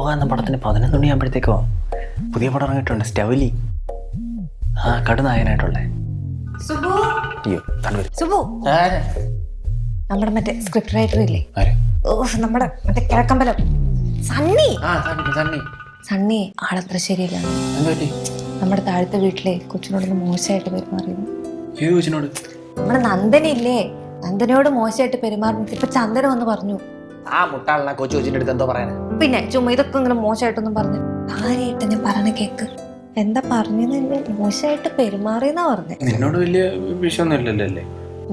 പോകാൻ പടത്തിന് 11 മണിയാകുമ്പോഴത്തേക്കോ പുതിയ പടം ഇറങ്ങിയിട്ടുണ്ട്, സ്റ്റൗലി. ആ കടുനായകനായിട്ടുള്ളേ. അയ്യോ നമ്മുടെ മറ്റേ സ്ക്രിപ്റ്റ് റൈറ്റർ ഇല്ലേ, നമ്മുടെ മറ്റേ കിഴക്കമ്പലം സണ്ണി ആളത്ര ശരിയില്ല. നമ്മുടെ താഴത്തെ വീട്ടിലെ കൊച്ചിനോടൊന്ന് മോശമായിട്ട് പെരുമാറിയത്. നമ്മുടെ നന്ദനില്ലേ, നന്ദനോട് മോശമായിട്ട് പെരുമാറുന്നത് ഇപ്പൊ ചന്ദന വന്ന് പറഞ്ഞു. ആ മുട്ടാളിനെ കൊച്ചു കൊച്ചിന്റെ അടുത്ത് എന്തോ പറയാനാ? പിന്നെ ചുമ്മാ ഇതൊക്കെ ഇങ്ങനെ മോശമായിട്ടൊന്നും പറഞ്ഞു. കാര്യമായിട്ട് ഞാൻ പറയണ കേക്ക്. എന്താ പറഞ്ഞത്? മോശമായിട്ട് പെരുമാറിയെന്നാ പറഞ്ഞത്. നിന്നോട് വലിയ വിഷയമൊന്നുമില്ലല്ലേ?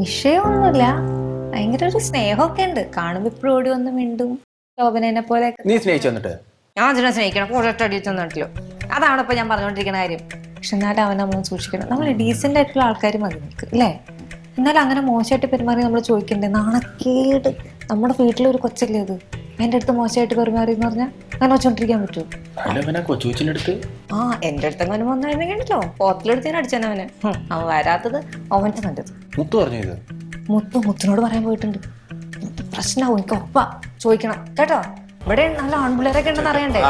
വിഷയമൊന്നുമില്ല, ഭയങ്കര ഒരു സ്നേഹമൊക്കെ ഉണ്ട്. കാണുമ്പോ ഇപ്പോഴും ഓടി വന്ന് മിണ്ടും. ശോഭനേനെ പോലെ. നീ സ്നേഹിച്ചു വന്നിട്ട്? ഞാൻ അതിനെ സ്നേഹിക്കണം, കൂടട്ടടിച്ചു വന്നിട്ടില്ലോ. അതാണ് ഇപ്പൊ ഞാൻ പറഞ്ഞുകൊണ്ടിരിക്കുന്ന കാര്യം. പക്ഷെ എന്നാലും അവൻ നമ്മൾ സൂക്ഷിക്കണം. നമ്മൾ ഡീസെന്റ് ആയിട്ടുള്ള ആൾക്കാർ മതി നിൽക്ക് അല്ലേ? എന്നാലും അങ്ങനെ മോശമായിട്ട് പെരുമാറി നമ്മൾ ചോദിക്കണ്ടേ? നാണക്കേട്. നമ്മുടെ വീട്ടിലൊരു കൊച്ചല്ലേ അത്, എൻ്റെ അടുത്ത് മോശമായിട്ട് പെരുമാറി എന്ന് പറഞ്ഞാൽ അങ്ങനെ വെച്ചോണ്ടിരിക്കാൻ പറ്റുമോ? കൊച്ചുകൊച്ചിന്റെ അടുത്ത് എന്റെ അടുത്ത് അങ്ങനെ വന്നായിരുന്നെങ്കിലോ പോത്തിലെടുത്ത് ഞാൻ അടിച്ചാൻ അവന്. അവൻ വരാത്തത് അവൻ്റെ നല്ലത്. മുത്തു പറഞ്ഞു ഇത്. മുത്തിനോട് പറയാൻ പോയിട്ടുണ്ട്. പ്രശ്നമാവും, എനിക്ക് ഒപ്പാ. ചോദിക്കണം കേട്ടോ. ഇവിടെ നല്ല ആൺപിള്ളേരൊക്കെ ഉണ്ടെന്ന് അറിയണ്ടേ?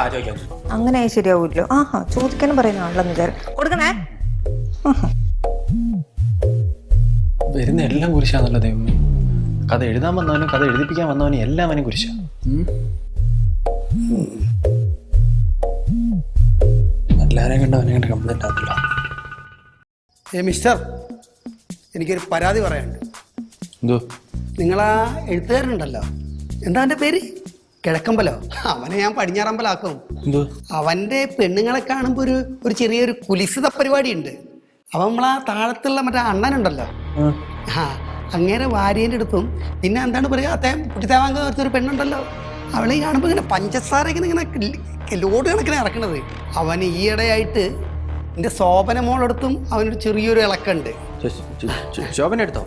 അങ്ങനെ ശരിയാവൂല്ലോ. ചോദിക്കാനും പറയുന്ന ആളെന്ന് വിചാരം കൊടുക്കണേ. വരുന്ന എല്ലാം കുരിശാന്നല്ലോ ദൈവമേ. കഥ എഴുതാൻ വന്നവനും കഥ എഴുതിപ്പിക്കാൻ വന്നവനും എല്ലാം അവനും കുരിശ. എല്ലാവരെയും കണ്ട് അവനെ കണ്ട് കംപ്ലൈന്റ് ആക്കില്ല. മിസ്റ്റർ, എനിക്കൊരു പരാതി പറയാനുണ്ട്. എന്തോ? നിങ്ങളാ എഴുത്തുകാരനുണ്ടല്ലോ, എന്താ എൻ്റെ പേര്? കിഴക്കമ്പലോ? അവനെ ഞാൻ പടിഞ്ഞാറമ്പലാക്കും. എന്തോ? അവൻ്റെ പെണ്ണുങ്ങളെ കാണുമ്പോൾ ഒരു ചെറിയൊരു കുലിസിത പരിപാടി ഉണ്ട്. അവൻ നമ്മളാ താഴത്തുള്ള മറ്റേ അണ്ണനുണ്ടല്ലോ, അങ്ങേരെ ഭാര്യേൻ്റെ അടുത്തും പിന്നെ എന്താണ് പറയുക, അദ്ദേഹം കുട്ടിത്തേവാങ്ക ഒരു പെണ്ണുണ്ടല്ലോ, അവളെ കാണുമ്പോൾ ഇങ്ങനെ പഞ്ചസാര ഇങ്ങനെ ലോഡ് കണക്കിനെ ഇറക്കണത്. അവൻ ഈയിടെയായിട്ട് എൻ്റെ ശോഭന മോളെടുത്തും അവനൊരു ചെറിയൊരു ഇളക്കുണ്ട്. ശോഭന എടുത്തോ?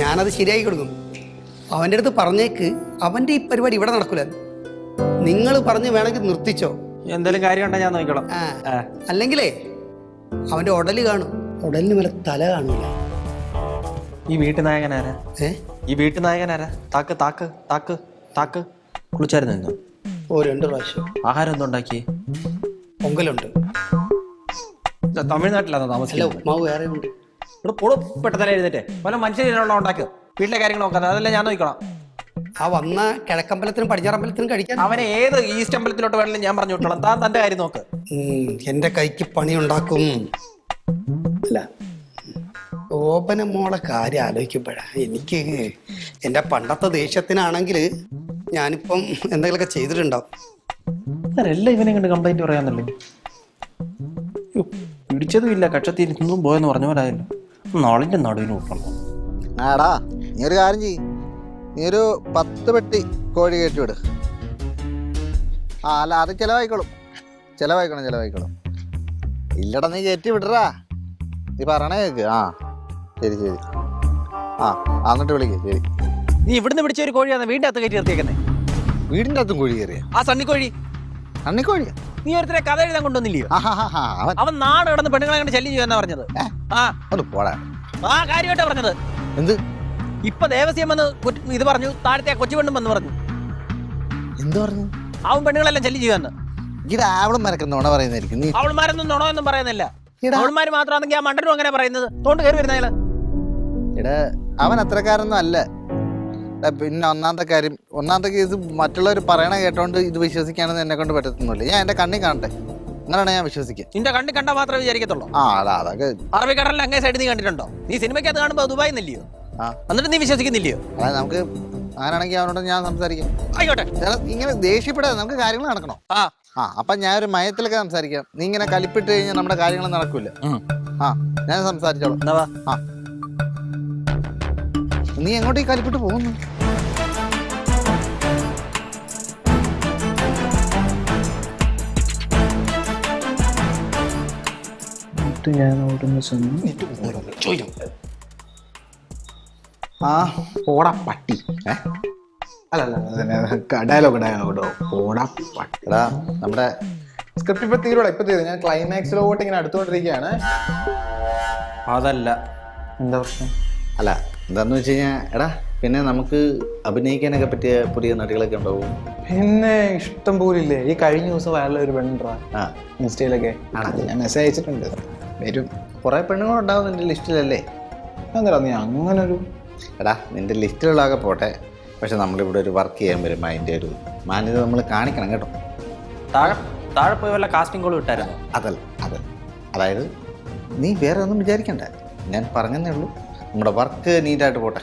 ഞാനത് ശരിയാക്കി കൊടുക്കും. അവൻ്റെ അടുത്ത് പറഞ്ഞേക്ക് അവൻ്റെ ഈ പരിപാടി ഇവിടെ നടക്കൂല. നിങ്ങൾ പറഞ്ഞ് വേണമെങ്കിൽ നിർത്തിച്ചോ. എന്തെങ്കിലും കാര്യം ഉണ്ടോ ഞാൻ നോക്കിക്കോളാം. അല്ലെങ്കിലേ അവൻ്റെ ഉടല് കാണും, ഉടലിന് മേലെ തല കാണൂല. ഈ വീട്ടു നായകനാരാ? ഈ വീട്ടു നായകനാരാ? താക്ക് താക്ക് താക്ക് താക്ക്. കുളിച്ചായിരുന്നു ഇന്ന്? 2 പ്രാവശ്യം. ആഹാരം എന്തോ ഉണ്ടാക്കി? പൊങ്കലുണ്ട്. തമിഴ്നാട്ടിലാണോ താമസിച്ചത്? ഉപ്മാവ് വേറെ ഉണ്ട്. ഇവിടെ പെട്ടെന്ന് എഴുന്നേറ്റേ പല മനുഷ്യരുള്ള ഉണ്ടാക്കുക. വീട്ടിലെ കാര്യങ്ങൾ നോക്കാതെ അതെല്ലാം ഞാൻ നോക്കണം. വന്ന കിഴക്കമ്പലത്തിനും പടിഞ്ഞാറമ്പലത്തിനും കഴിക്കാൻ അവനെ ഏത് ഈസ്റ്റ് അമ്പലത്തിലോട്ട് വേണമെങ്കിലും ഞാൻ പറഞ്ഞു വിട്ടോളാം. താൻ തന്റെ കാര്യം നോക്ക്. എന്റെ കൈക്ക് പണി ഉണ്ടാക്കും. അല്ല, ഓപന മോളെ കാര്യം ആലോചിക്കുമ്പോഴാ എനിക്ക് എന്റെ പണ്ടത്തെ ദേഷ്യത്തിനാണെങ്കിൽ ഞാനിപ്പം എന്തെങ്കിലുമൊക്കെ ചെയ്തിട്ടുണ്ടാവും. എല്ലാം ഇവനെ കണ്ട് കംപ്ലൈന്റ് പറയാന്നല്ലേ? പിടിച്ചതും ഇല്ല, കക്ഷത്തിൽ നിന്നും പോയെന്ന് പറഞ്ഞ പോലെ ആയല്ലോ. നാളിന്റെ നടുവിന് കൊടുക്കണം. ആടാ, നീ ഒരു കാര്യം ചെയ്യ്, നീ ഒരു 10 പെട്ടി കോഴി കയറ്റി വിട്. അല്ല, അത് ചിലവായിക്കോളും. ഇല്ലടാ, നീ കയറ്റി വിടറാ. നീ പറയണേ കേക്ക്. ശരി. എന്നിട്ട് വിളിക്ക്. ശരി. നീ ഇവിടുന്ന് പിടിച്ച ഒരു കോഴിയാണ് വീടിന്റെ അകത്ത് കയറ്റി നിർത്തിയേക്കുന്നേ. വീടിൻ്റെ അകത്തും കോഴി കയറിയ? ആ സണ്ണിക്കോഴി. സണ്ണിക്കോഴിയാ? നീ ഒരുത്തരെ കഥ എഴുതാൻ കൊണ്ടുവന്നില്ലയോ? അവൻ നാട് കിടന്ന് പെണ്ണുങ്ങളെ കണ്ട് ശല്യം ചെയ്യാന്നാ പറഞ്ഞത്. പോടാ. കാര്യമായിട്ടാ പറഞ്ഞത്. എന്ത്? ഇപ്പൊ ദേവസ്യം വന്ന് ഇത് പറഞ്ഞു, താഴത്തെ കൊച്ചു പെണ്ണും വന്ന് പറഞ്ഞു. എന്ത് പറഞ്ഞു? അവൻ പെണ്ണുങ്ങളെല്ലാം ശല്യം ചെയ്യാന്ന്. അവളുമാരൊക്കെ നുണ പറയുന്നതായിരിക്കും. അവൾമാരൊന്നും നുണയൊന്നും പറയുന്നില്ല. അവൾമാര് മാത്രമാണെങ്കിൽ ആ മണ്ടനും അങ്ങനെ പറയുന്നത്. തോണ്ട് കയറി വരുന്ന അവൻ അത്രക്കാരൊന്നും അല്ല. പിന്നെ ഒന്നാമത്തെ കേസ് മറ്റുള്ളവർ പറയണ കേട്ടോണ്ട് ഇത് വിശ്വസിക്കാണെന്ന് എന്നെ കൊണ്ട് പറ്റത്തൊന്നുമില്ല. ഞാൻ എന്റെ കണ്ണി കാണട്ടെ, അങ്ങനെയാണ് ഞാൻ വിശ്വസിക്കുക. നിന്റെ കണ്ണി കണ്ടാൽ മാത്രമേ വിചാരിക്കത്തുള്ളൂ. അതൊക്കെ അറബിക്കടലിൽ അങ്ങേ സൈഡ് നീ കണ്ടിട്ടുണ്ടോ? നീ സിനിമയ്ക്കകത്ത് കാണുമ്പോൾ ദുബായ് നില്ലയോ? എന്നിട്ട് നീ വിശ്വസിക്കുന്നില്ലയോ? നമുക്ക് അങ്ങനെയാണെങ്കിൽ അവനോട് ഞാൻ സംസാരിക്കാം. ആയിക്കോട്ടെ. ഇങ്ങനെ ദേഷ്യപ്പെടാതെ നമുക്ക് കാര്യങ്ങൾ നടക്കണോ? അപ്പൊ ഞാൻ ഒരു മയത്തിലൊക്കെ സംസാരിക്കാം. നീ ഇങ്ങനെ കലിപ്പിട്ട് കഴിഞ്ഞാൽ നമ്മുടെ കാര്യങ്ങൾ നടക്കൂല. ഞാൻ സംസാരിച്ചോളാം. നീ എങ്ങോട്ട് ഈ കലിപ്പിട്ട് പോകുന്നു? പോടാ പട്ടി. ഡയലോഗോ പോടാ പട്ടി. നമ്മുടെ സ്ക്രിപ്റ്റ് ഇപ്പൊ തീരുവാ. ഇപ്പൊ തീരും. ഞാൻ ക്ലൈമാക്സിലോട്ട് ഇങ്ങനെ അടുത്തോണ്ടിരിക്കുകയാണ്. അതല്ല എന്താ പ്രശ്നം? അല്ല, എന്താന്ന് വെച്ച് കഴിഞ്ഞാൽ പിന്നെ നമുക്ക് അഭിനയിക്കാനൊക്കെ പറ്റിയ പുതിയ നടികളൊക്കെ ഉണ്ടാവും. പിന്നെ ഇഷ്ടം പോലില്ലേ. ഈ കഴിഞ്ഞ ദിവസം വയറിലെ ഒരു പെണ്ണുണ്ടാ ആ ഇൻസ്റ്റയിലൊക്കെ ഞാൻ മെസ്സേജ് അയച്ചിട്ടുണ്ട്. വരും. കുറേ പെണ്ണുങ്ങളുണ്ടാവും നിൻ്റെ ലിസ്റ്റിലല്ലേ? എന്താ നീ അങ്ങനൊരു എടാ നിൻ്റെ ലിസ്റ്റിലുള്ളതൊക്കെ പോട്ടെ, പക്ഷെ നമ്മളിവിടെ ഒരു വർക്ക് ചെയ്യാൻ വരുമ്പോൾ അതിൻ്റെ ഒരു മാന്യത നമ്മൾ കാണിക്കണം കേട്ടോ. താഴെ പോയി വല്ല കാസ്റ്റിംഗ് കോൾ വിട്ടായിരുന്നു? അതല്ല അതായത് നീ വേറെ ഒന്നും വിചാരിക്കണ്ട, ഞാൻ പറഞ്ഞതേ ഉള്ളൂ. നമ്മുടെ വർക്ക് നീറ്റായിട്ട് പോട്ടെ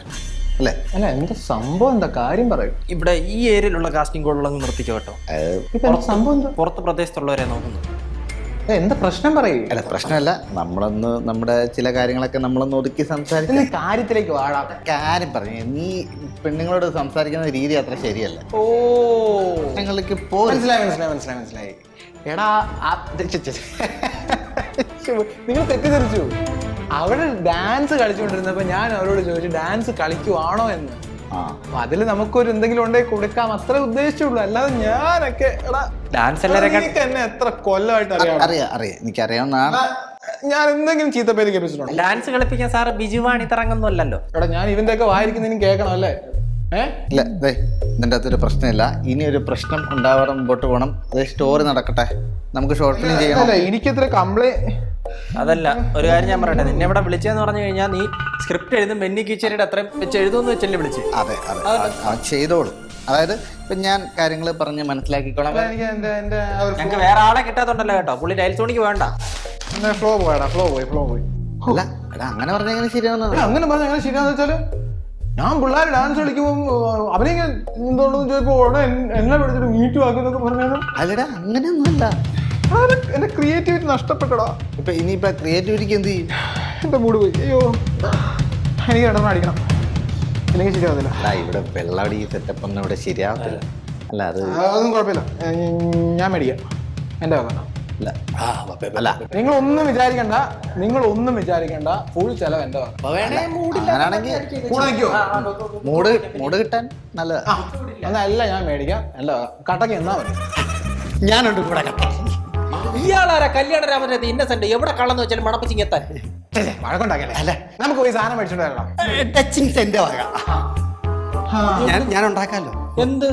അല്ലേ? അല്ല എന്താ സംഭവം, എന്താ കാര്യം പറയും. ഇവിടെ ഈ ഏരിയയിലുള്ള കാസ്റ്റിംഗ് കോളുകളൊന്നും നിർത്തിക്കോ കേട്ടോ. ഇപ്പൊ എന്താ സംഭവം എന്താ? പുറത്ത് പ്രദേശത്തുള്ളവരെ നോക്കുന്നു. എന്താ പ്രശ്നം പറയും. അല്ല പ്രശ്നമല്ല, നമ്മളൊന്ന് നമ്മുടെ ചില കാര്യങ്ങളൊക്കെ നമ്മളൊന്ന് ഒതുക്കി സംസാരിക്കുന്ന കാര്യത്തിലേക്ക് വാടാ. കാര്യം പറഞ്ഞു. നീ പെണ്ണുങ്ങളോട് സംസാരിക്കുന്ന രീതി അത്ര ശരിയല്ല. ഓ നിങ്ങൾക്ക് മനസ്സിലായി. എടാ നിങ്ങൾ തെറ്റിദ്ധരിച്ചു. അവിടെ ഡാൻസ് കളിച്ചുകൊണ്ടിരുന്നപ്പോ ഞാൻ അവരോട് ചോദിച്ചു ഡാൻസ് കളിക്കുവാണോ എന്ന്. അപ്പൊ അതില് നമുക്കൊരു എന്തെങ്കിലും ഉണ്ടെങ്കിൽ കൊടുക്കാം, അത്രേ ഉദ്ദേശിച്ചുള്ളൂ. അല്ലാതെ ഞാനൊക്കെ ഡാൻസ് എന്നെ എത്ര കൊല്ലമായിട്ട് അറിയാം എനിക്കറിയാവുന്നതാണ്. ഞാൻ എന്തെങ്കിലും ചീത്തപ്പേര് കേൾപ്പിച്ചിട്ടുണ്ടോ? ഡാൻസ് കളിപ്പിക്കാൻ സാറ് ബിജുവാണി തറങ്ങൊന്നും അല്ലല്ലോ. എടാ ഞാൻ ഇവന്റെ ഒക്കെ വായിരിക്കുന്നതിനും കേൾക്കണം അല്ലേ? ഇല്ല ദേ ഇതിൻ്റെ അകത്തൊരു പ്രശ്നമില്ല. ഇനി ഒരു പ്രശ്നം ഉണ്ടാവാതെ മുമ്പോട്ട് പോകണം. അത് സ്റ്റോറി നടക്കട്ടെ, നമുക്ക് ഷോർട്ട് ഫിലിം ചെയ്യണം. എനിക്കിത്ര കംപ്ലൈന്റ് അതല്ല, ഒരു കാര്യം ഞാൻ പറയട്ടെ. നിന്നെ ഇവിടെ വിളിച്ചതെന്ന് പറഞ്ഞു കഴിഞ്ഞാൽ നീ സ്ക്രിപ്റ്റ് എഴുതും ബെന്നി കീച്ചേരിയുടെ അത്രയും വെച്ച് എഴുതുമെന്ന് വെച്ചല്ലേ വിളിച്ച്? അതെ ചെയ്തോളൂ. അതായത് ഇപ്പം ഞാൻ കാര്യങ്ങൾ പറഞ്ഞ് മനസ്സിലാക്കിക്കോളാം. ഞങ്ങൾക്ക് വേറെ ആളെ കിട്ടാത്തുണ്ടല്ലോ കേട്ടോ. പുള്ളി ഡയൽസോണിക്ക് വേണ്ട. ഫ്ലോ പോയി. അല്ല എടാ അങ്ങനെ പറഞ്ഞാൽ എങ്ങനെ ശരിയാവുന്നത്? അങ്ങനെ പറഞ്ഞാൽ എങ്ങനെ ശരിയാന്ന് വെച്ചാല് ഞാൻ പിള്ളേർ ഡാൻസ് കളിക്കുമ്പോ അവനെങ്ങനെ എന്തോന്ന് ചോദിപ്പോ എന്നെ വിളിച്ചിട്ട് മീറ്റ് ആക്കുന്നൊക്കെ പറഞ്ഞാലും അല്ലടാ അങ്ങനെയൊന്നുമല്ല. എന്റെ ക്രിയേറ്റിവിറ്റി നഷ്ടപ്പെട്ടടാ. ഇപ്പൊ ഇനിയിപ്പൊ ക്രിയേറ്റിവിറ്റിക്ക് എന്ത് ചെയ്യും? എന്റെ മൂഡ് പോയി. അയ്യോ എനിക്ക് രണ്ടെണ്ണം അടിക്കണം, ഇല്ലെങ്കിൽ ശരിയാവത്തില്ല. അല്ല ഇവിടെ വെള്ളമടി സെറ്റപ്പ് ഒന്നും ഇവിടെ ശരിയാവത്തില്ല. അല്ല അതൊന്നും കുഴപ്പമില്ല, ഞാൻ മേടിക്കാം. എന്റെ വക. അല്ല നിങ്ങളൊന്നും വിചാരിക്കണ്ട, ഫുൾ ചെലവ് എന്റെ വക. അങ്ങനാണെങ്കിൽ മൂഡ് കിട്ടാൻ നല്ലതാ. എന്നല്ല ഞാൻ മേടിക്കാം, എന്റെ വക. കട്ടക്ക് എന്നാ മതി. ഞാനുണ്ട് കൂടെ. ഇയാളാരാ കല്യാണ രാമന്റെ ഇന്നസെന്റ്? എവിടെ കള്ളന്ന് വെച്ചാലും മണപ്പിച്ചിങ്ങെത്താൻ വഴക്കുണ്ടാക്കല്ലേ? അല്ല നമുക്ക് പോയി സാധനം മേടിച്ചോണ്ട് വരണം. ടച്ചിങ്സ് എന്റെ വക. ഞാൻ ഉണ്ടാക്കാമല്ലോ. എന്ത്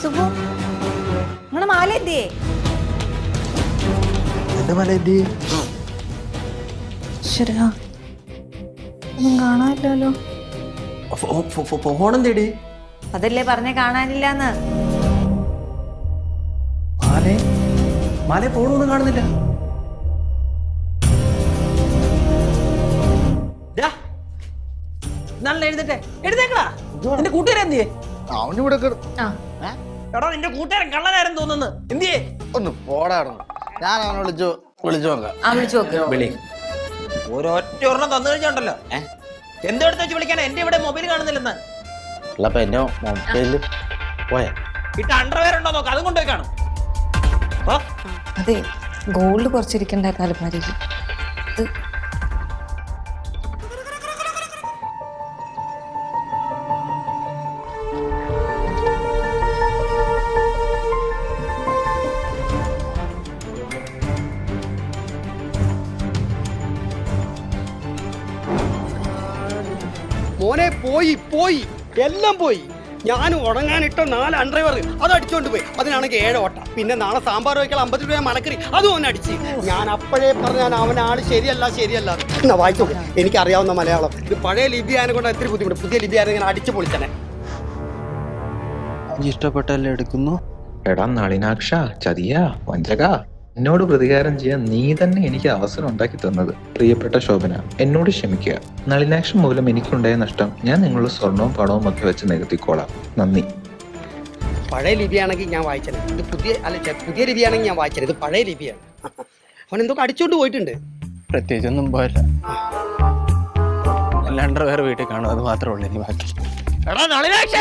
സുബു, നിങ്ങളെ മാല എന്തേ? ശരിയാ, ഒന്നും കാണാനില്ലല്ലോ. ഫോണും തേടി അതല്ലേ പറഞ്ഞ കാണാനില്ലാന്ന്. മാലേ ഫോണൊന്നും കാണുന്നില്ല. എഴുതേക്കളാ നിന്റെ കൂട്ടുകാരൻ എന്തിയെ? അവനിവിടെ എടാ നിന്റെ കൂട്ടുകാരൻ കള്ളനാരൻ തോന്നുന്നു. എന്തിയെ? ഒന്ന് പോടാറുണ്ട്. ഞാൻ അവനെ വിളിച്ചു നോക്കാം. വിളിച്ചു നോക്ക്. വിളി. ഒരൊറ്റ ഒരെണ്ണം തന്നു കഴിഞ്ഞോണ്ടല്ലോ. എന്തെടുത്ത് വെച്ച് വിളിക്കാനാ? എന്റെ ഇവിടെ മൊബൈൽ കാണുന്നില്ലെന്ന്. അല്ലപ്പ എന്റെ മൊബൈലിൽ പോയാ ഇട്ട് അണ്ടർവെയർ ഉണ്ടോ നോക്കാം, അതും കൊണ്ടുപോയി കാണും. അതെ, ഗോൾഡ് കുറച്ചിരിക്കണ്ടായിരുന്നു അലമാരിയിൽ. മോനെ പോയി എല്ലാം പോയി. ഞാൻ ഉണങ്ങാനിട്ടോ 4 അണ്ടർവെയർ അത് അടിച്ചോണ്ട് പോയി. അതിനാണെങ്കിൽ 7 ഓട്ട. പിന്നെ നാളെ സാമ്പാർ വയ്ക്കാൻ 50 രൂപ മണക്കറി അതും അവൻ അടിച്ച്. ഞാൻ അപ്പോഴേ പറഞ്ഞാൽ അവനാണ് ശരിയല്ല. എന്നാ വായിച്ചോ, എനിക്കറിയാവുന്ന മലയാളം. ഇത് പഴയ ലിപി ആയതിനെ കൊണ്ട് ഒത്തിരി ബുദ്ധിമുട്ട്. പുതിയ ലിപി ആയിരുന്നു ഇങ്ങനെ അടിച്ചു പൊളിച്ചനെ. ഇഷ്ടപ്പെട്ടല്ലേ എടുക്കുന്നു? എടാ നളിനാക്ഷ, ചതിയാ, വഞ്ചക, എന്നോട് പ്രതികാരം ചെയ്യാൻ നീ തന്നെ എനിക്ക് അവസരം ഉണ്ടാക്കി തന്നത്. പ്രിയപ്പെട്ട ശോഭന, എന്നോട് ക്ഷമിക്കുക. നളിനാക്ഷം മൂലം എനിക്കുണ്ടായ നഷ്ടം ഞാൻ നിങ്ങളുടെ സ്വർണവും പണവും ഒക്കെ വെച്ച് നികത്തിക്കോളാം. നന്ദി. പഴയ ലിപിയാണെങ്കിൽ ഞാൻ വായിച്ചത്. ഇത് പുതിയ ലിപിയാണെങ്കിൽ ഞാൻ വായിച്ചത്. ഇത് പഴയ ലിപിയാണ്. അവൻ എന്തൊക്കെ അടിച്ചോണ്ട് പോയിട്ടുണ്ട്. പ്രത്യേകിച്ചൊന്നും പോയല്ല. എല്ലാ അണ്ടർവെയർ വീട്ടിൽ കാണും, അത് മാത്രമേ ഉള്ളൂ. ഇനി ബാക്കി എടാ നളിനാക്ഷ